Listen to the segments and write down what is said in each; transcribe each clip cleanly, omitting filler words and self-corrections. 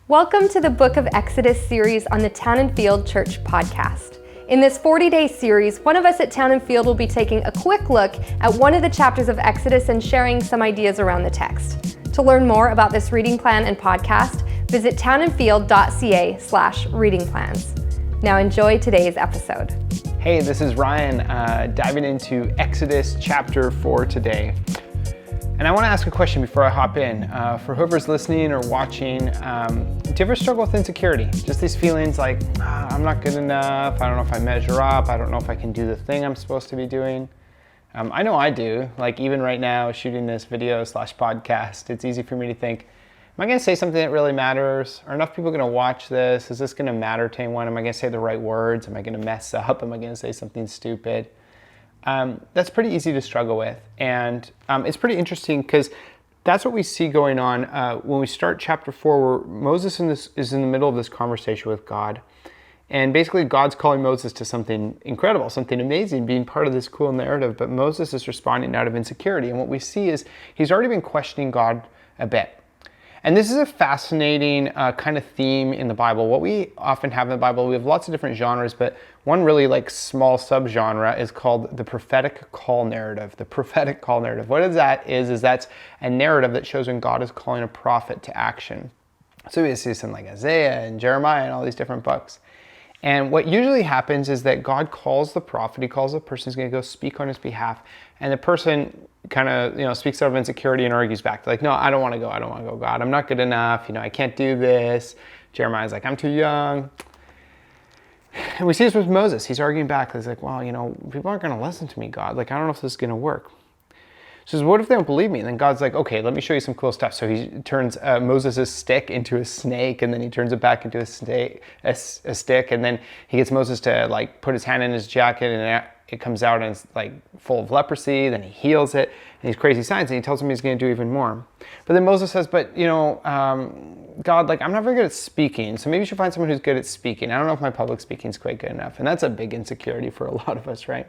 Welcome to the Book of Exodus series on the Town and Field Church podcast. In this 40-day series, one of us at Town and Field will be taking a quick look at one of the chapters of Exodus and sharing some ideas around the text. To learn more about this reading plan and podcast, visit townandfield.ca/reading plans. Now enjoy today's episode. Hey, this is Ryan, diving into Exodus chapter 4 today. And I want to ask a question before I hop in. For whoever's listening or watching, do you ever struggle with insecurity? Just these feelings like, I'm not good enough, I don't know if I measure up, I don't know if I can do the thing I'm supposed to be doing. I know I do. Like even right now, shooting this video/podcast, it's easy for me to think, am I going to say something that really matters? Are enough people going to watch this? Is this going to matter to anyone? Am I going to say the right words? Am I going to mess up? Am I going to say something stupid? That's pretty easy to struggle with. And it's pretty interesting because that's what we see going on when we start chapter 4, where Moses is in the middle of this conversation with God. And basically God's calling Moses to something incredible, something amazing, being part of this cool narrative. But Moses is responding out of insecurity. And what we see is he's already been questioning God a bit. And this is a fascinating kind of theme in the Bible. What we often have in the Bible, we have lots of different genres, but one really like small subgenre is called the prophetic call narrative. The prophetic call narrative. What that is that's a narrative that shows when God is calling a prophet to action. So we see some like Isaiah and Jeremiah and all these different books. And what usually happens is that God calls the prophet, he calls the person who's going to go speak on his behalf, and the person kind of, speaks out of insecurity and argues back. They're like, no, I don't want to go, God. I'm not good enough, I can't do this. Jeremiah's like, I'm too young. And we see this with Moses. He's arguing back. He's like, well, people aren't going to listen to me, God. Like, I don't know if this is going to work. He says, what if they don't believe me? And then God's like, okay, let me show you some cool stuff. So he turns Moses' stick into a snake, and then he turns it back into a stick, and then he gets Moses to like put his hand in his jacket, and it comes out and it's like full of leprosy. Then he heals it, and these crazy signs, and he tells him he's going to do even more. But then Moses says, but God, like I'm not very good at speaking, so maybe you should find someone who's good at speaking. I don't know if my public speaking is quite good enough, and that's a big insecurity for a lot of us, right?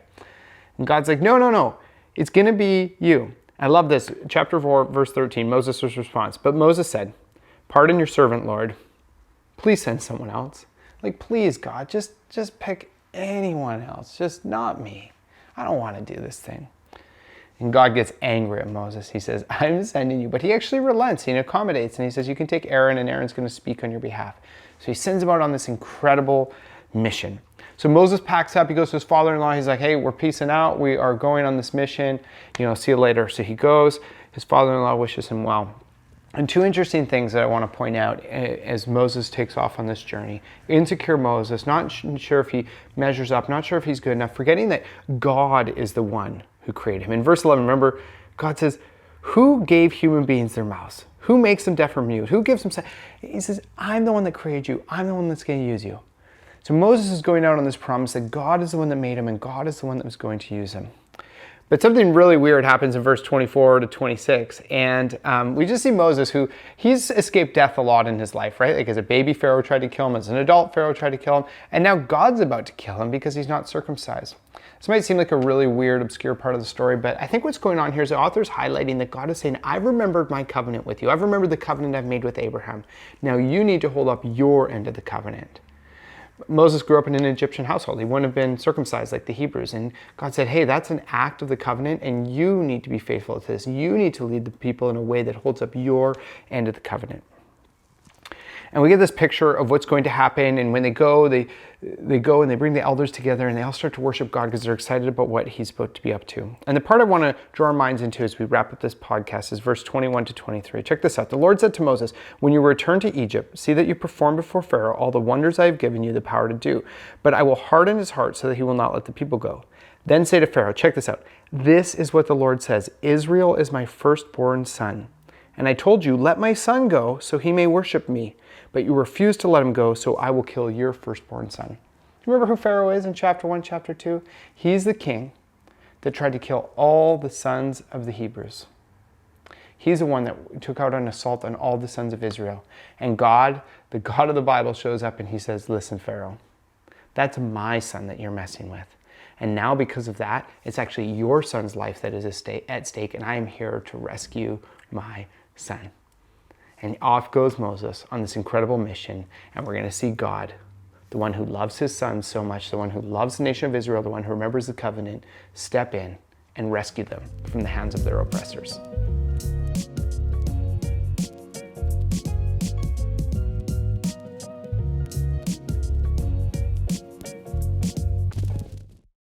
And God's like, no. It's going to be you. I love this. Chapter 4, verse 13, Moses' response. But Moses said, pardon your servant, Lord. Please send someone else. Like, please, God, just pick anyone else. Just not me. I don't want to do this thing. And God gets angry at Moses. He says, I'm sending you. But he actually relents. He accommodates. And he says, you can take Aaron, and Aaron's going to speak on your behalf. So he sends him out on this incredible mission. So Moses packs up, he goes to his father-in-law, he's like, hey, we're peacing out, we are going on this mission, see you later. So he goes, his father-in-law wishes him well. And two interesting things that I want to point out as Moses takes off on this journey. Insecure Moses, not sure if he measures up, not sure if he's good enough, forgetting that God is the one who created him. In verse 11, remember, God says, who gave human beings their mouths? Who makes them deaf or mute? Who gives them sight? He says, I'm the one that created you. I'm the one that's going to use you. So Moses is going out on this promise that God is the one that made him and God is the one that was going to use him. But something really weird happens in verse 24 to 26. And we just see Moses, who he's escaped death a lot in his life, right? Like as a baby, Pharaoh tried to kill him. As an adult, Pharaoh tried to kill him. And now God's about to kill him because he's not circumcised. This might seem like a really weird, obscure part of the story, but I think what's going on here is the author's highlighting that God is saying, I've remembered my covenant with you. I've remembered the covenant I've made with Abraham. Now you need to hold up your end of the covenant. Moses grew up in an Egyptian household. He wouldn't have been circumcised like the Hebrews. And God said, hey, that's an act of the covenant, and you need to be faithful to this. You need to lead the people in a way that holds up your end of the covenant. And we get this picture of what's going to happen. And when they go and they bring the elders together, and they all start to worship God because they're excited about what he's about to be up to. And the part I want to draw our minds into as we wrap up this podcast is verse 21 to 23. Check this out. The Lord said to Moses, when you return to Egypt, see that you perform before Pharaoh all the wonders I have given you the power to do. But I will harden his heart so that he will not let the people go. Then say to Pharaoh, check this out. This is what the Lord says. Israel is my firstborn son. And I told you, let my son go so he may worship me. But you refuse to let him go, so I will kill your firstborn son. Remember who Pharaoh is in chapter 1, chapter 2? He's the king that tried to kill all the sons of the Hebrews. He's the one that took out an assault on all the sons of Israel. And God, the God of the Bible, shows up and he says, listen, Pharaoh, that's my son that you're messing with. And now because of that, it's actually your son's life that is at stake, and I am here to rescue my son. And off goes Moses on this incredible mission, and we're going to see God, the one who loves his son so much, the one who loves the nation of Israel, the one who remembers the covenant, step in and rescue them from the hands of their oppressors.